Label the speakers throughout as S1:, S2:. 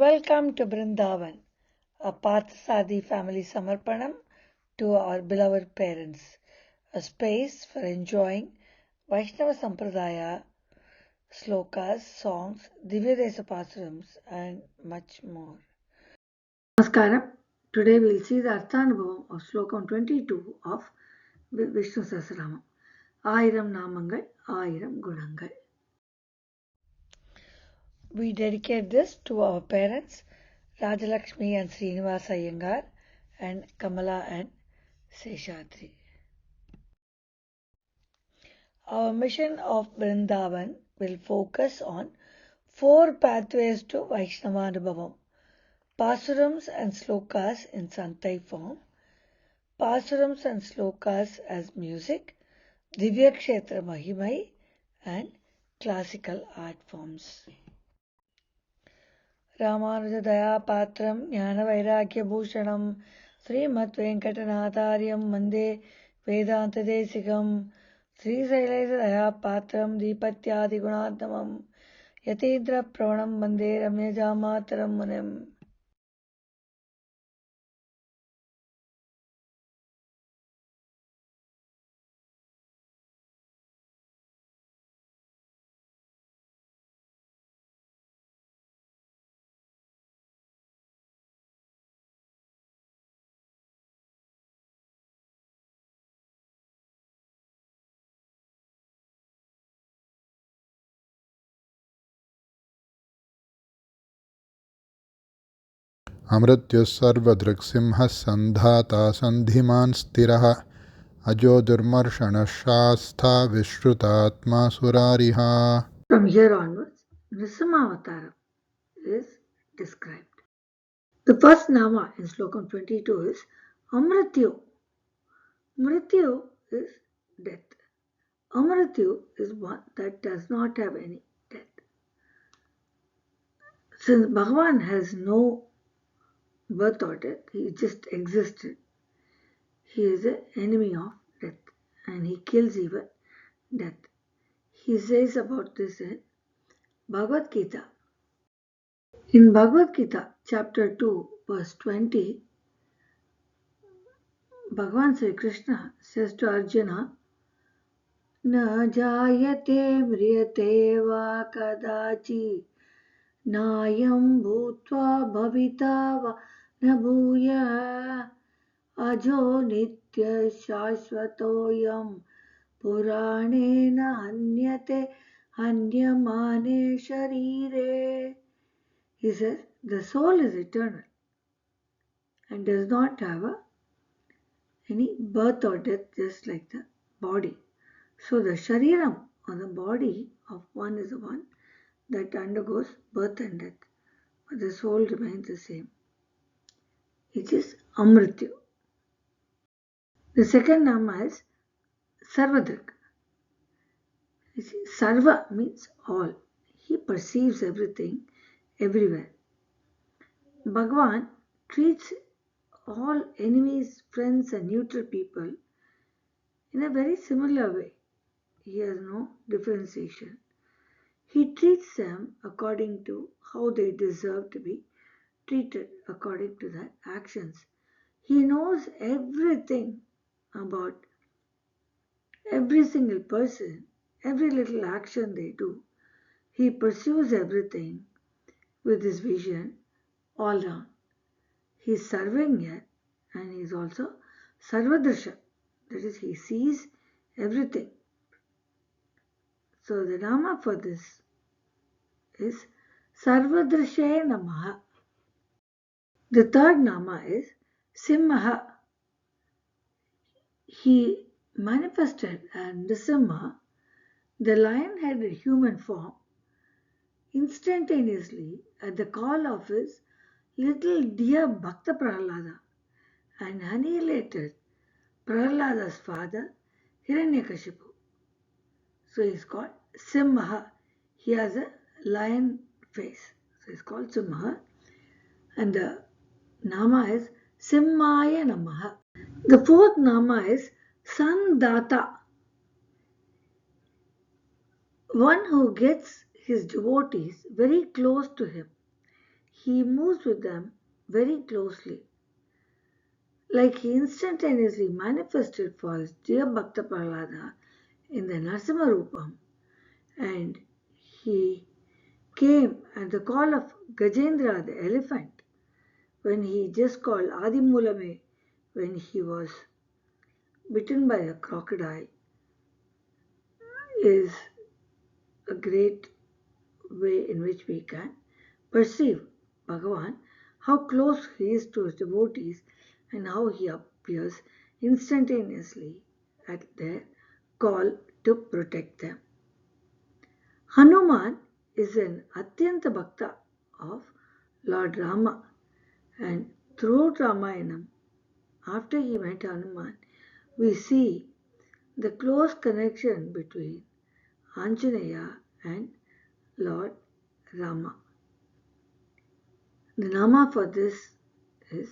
S1: Welcome to Brindavan, a Parthasadi family Samarpanam to our beloved parents, a space for enjoying Vaishnava Sampradaya, Slokas, songs, Divyadesa Pasarams, and much more. Namaskaram. Today we will see the Arthanubhavam of Slokam 22 of Vishnu Sahasranamam. Ayiram Namangal, Ayiram Gunangal. We dedicate this to our parents, Rajalakshmi and Srinivasa Iyengar, and Kamala and Seshadri. Our mission of Vrindavan will focus on 4 pathways to Vaishnavanubhavam: Pasurams and Slokas in Santai form, Pasurams and Slokas as music, Divya Kshetra Mahimai, and classical art forms. रामानुजदयापात्रं ज्ञानवैराग्यभूषणं श्रीमद्वेङ्कटनाथार्यं वन्दे वेदान्तदेशिकं श्रीशैलेशदयापात्रं दीपत्यादिगुणात्मकं यतीन्द्रप्रवणं वन्दे रम्यजामातरं मुनिम्.
S2: अमृत्युः सर्वदृक्सिंहः सन्धाता सन्धिमान् स्थिरः अजो दुर्मर्षणः शास्ता विश्रुतात्मा सुरारिः.
S1: From here onwards, Nrisimhavataram is described. The first nama in Slokam 22 is Amrityu. Mrityu is death. Amrityu is one that does not have any death. Since Bhagavan has no birth or death, he just existed. He is an enemy of death and he kills even death. He says about this in Bhagavad Gita. In Bhagavad Gita, chapter 2, verse 20, Bhagavan Sri Krishna says to Arjuna, Na jayate mriyate va kadachi नायं भूत्वा भविता वा न भूयः अजो नित्यशाश्वतोऽयं पुराणेन हन्यते हन्यमाने शरीरे. He says the soul is eternal and does not have any birth or death, just like the body. So the shariram, or the body of one, is the one that undergoes birth and death, but the soul remains the same. It is Amrityu. The second nama is Sarvadrik. Sarva means all. He perceives everything, everywhere. Bhagavan treats all enemies, friends, and neutral people in a very similar way. He has no differentiation. He treats them according to how they deserve to be treated, according to their actions. He knows everything about every single person, every little action they do. He pursues everything with his vision all round. He is serving here and he is also Sarvadrisha. That is, he sees everything. So the nama for this is Sarvadrishe Namaha. The third nama is Simha. He manifested as Nrisimha, the lion-headed human form, instantaneously at the call of his little dear Bhakta Prahlada and annihilated Prahlada's father Hiranyakashipu. So he is called Simha. He has a lion face. So he is called Simha. And the nama is Simhaya Namaha. The fourth nama is Sandata. One who gets his devotees very close to him. he moves with them very closely, like he instantaneously manifested for his dear Bhakta Prahlada in the Narasimha Rupam, and he came at the call of Gajendra the elephant when he just called Adimulame when he was bitten by a crocodile is a great way in which we can perceive Bhagavan, how close he is to his devotees and how he appears instantaneously at their call to protect them. Hanuman is an Atyanta Bhakta of Lord Rama, and throughout Ramayanam, after he met Hanuman, we see the close connection between Anjaneya and Lord Rama. The nama for this is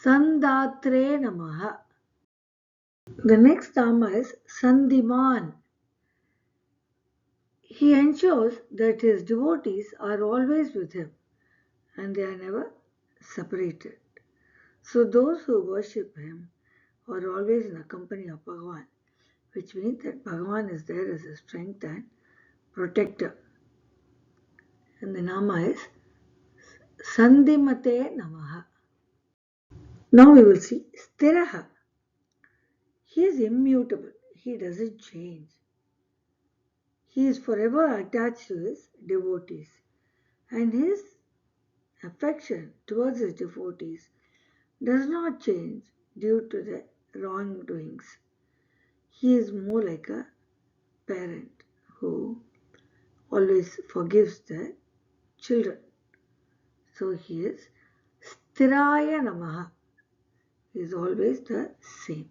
S1: Sandatre Namaha. The next nama is Sandiman. He ensures that his devotees are always with him and they are never separated. So those who worship him are always in the company of Bhagavan, which means that Bhagavan is there as a strength and protector. And the nama is Sandimate Namaha. Now we will see Stiraha. He is immutable. He doesn't change. He is forever attached to his devotees. And his affection towards his devotees does not change due to the wrongdoings. He is more like a parent who always forgives the children. So he is Sthiraya Namaha. He is always the same.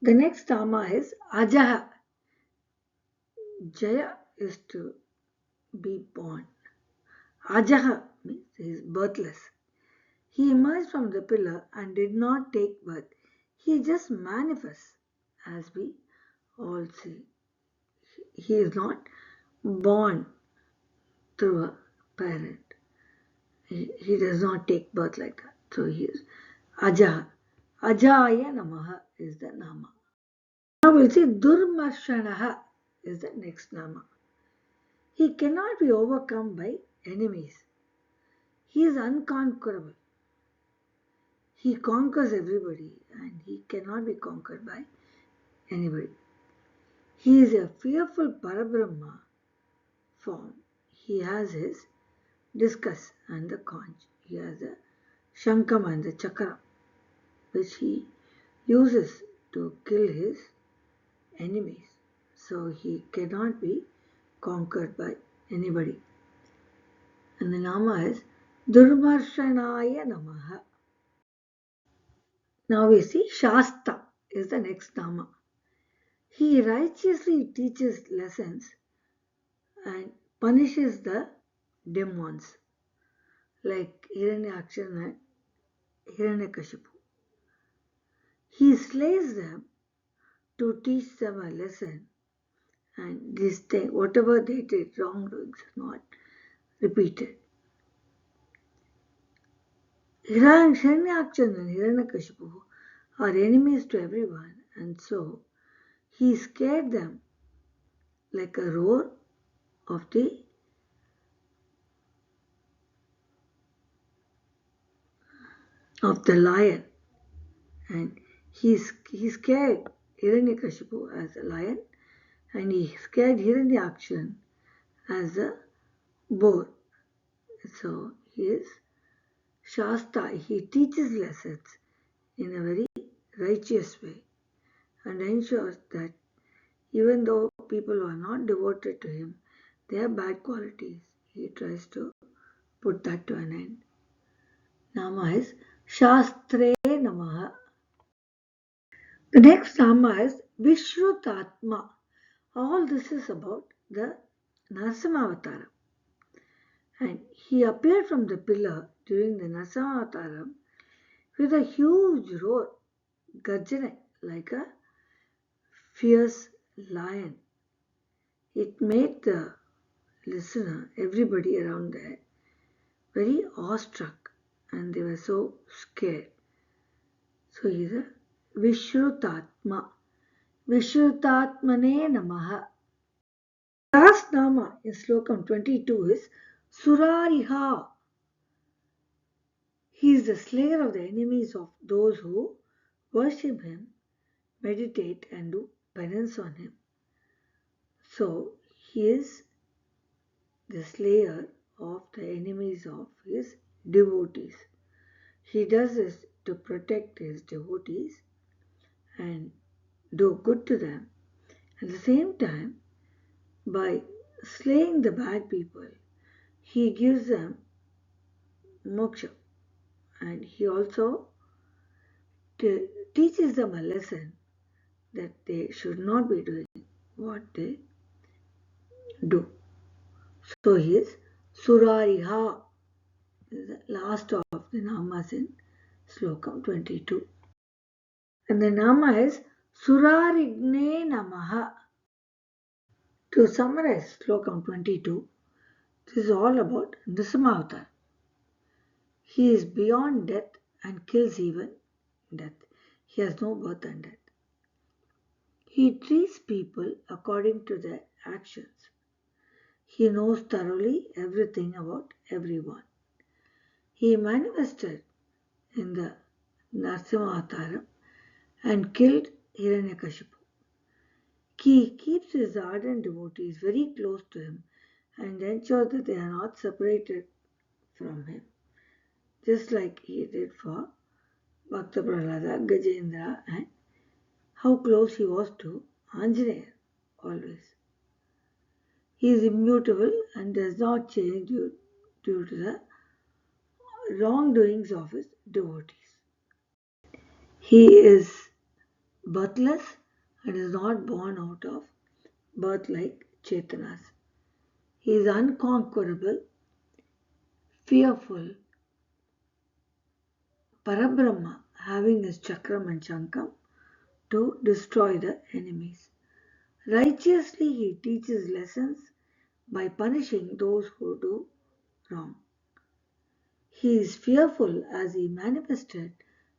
S1: The next Nama is Ajaha. Jaya is to be born. Ajaha means he is birthless. He emerged from the pillar and did not take birth. He just manifests, as we all see. He is not born through a parent. He does not take birth like that. So he is Ajaha. Ajaya Namaha is the Nama. Now we'll see Durmarshanaha is the next Nama. He cannot be overcome by enemies. He is unconquerable. He conquers everybody and he cannot be conquered by anybody. He is a fearful Parabrahma form. He has his discus and the conch. He has the shankam and the chakra, which he uses to kill his enemies. So he cannot be conquered by anybody. And the nama is Durmarshanaya Namaha. Now we see Shasta is the next nama. He righteously teaches lessons and punishes the demons like Hiranyaksha and Hiranyakashipu. He slays them to teach them a lesson, and this thing, whatever they did, wrongdoings, is not repeated. Hiranyaksha and Hiranyakashipu are enemies to everyone, and so he scared them like a roar of the lion, and he scared Hiranyakashipu as a lion, and he scared Hiranyaksha as a boar. So he is Shasta. He teaches lessons in a very righteous way and ensures that even though people are not devoted to him, they have bad qualities. He tries to put that to an end. Nama is Shastre Namaha. The next Nama is Vishrutatma. All this is about the Narasimha and he appeared from the pillar during the Narasimha with a huge roar, garjana, like a fierce lion. It made the listener, everybody around there, very awestruck and they were so scared. So he's a Vishrutatma. Vishrutatmane Namaha. Last Nama in Slokam 22 is Surariha. He is the slayer of the enemies of those who worship him, meditate, and do penance on him. So he is the slayer of the enemies of his devotees. He does this to protect his devotees and do good to them. At the same time, by slaying the bad people, he gives them moksha and he also teaches them a lesson that they should not be doing what they do. So he is Surariha, is the last of the namas in Slokam 22. And the nama is Surarigne Namaha. To summarize Slokam 22, this is all about Nrisimha. He is beyond death and kills even death. He has no birth and death. He treats people according to their actions. He knows thoroughly everything about everyone. He manifested in the Narasimha and killed Hiranyakashipu. He keeps his ardent devotees very close to him and ensures that they are not separated from him, just like he did for Bhakta Prahlada, Gajendra, and how close he was to Anjaneya always. He is immutable and does not change due to the wrongdoings of his devotees. He is birthless and is not born out of birth like Chetanas. He is unconquerable, fearful, Parabrahma, having his chakram and shankam to destroy the enemies. Righteously, he teaches lessons by punishing those who do wrong. He is fearful as he manifested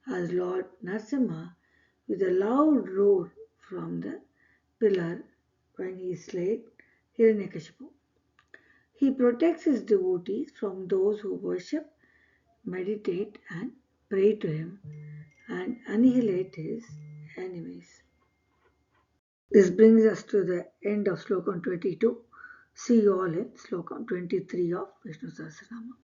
S1: as Lord Narasimha with a loud roar from the pillar when he slayed Hiranyakashipu. He protects his devotees from those who worship, meditate, and pray to him and annihilate his enemies. This brings us to the end of Slokam 22. See you all in Slokam 23 of Vishnu Sahasranamam.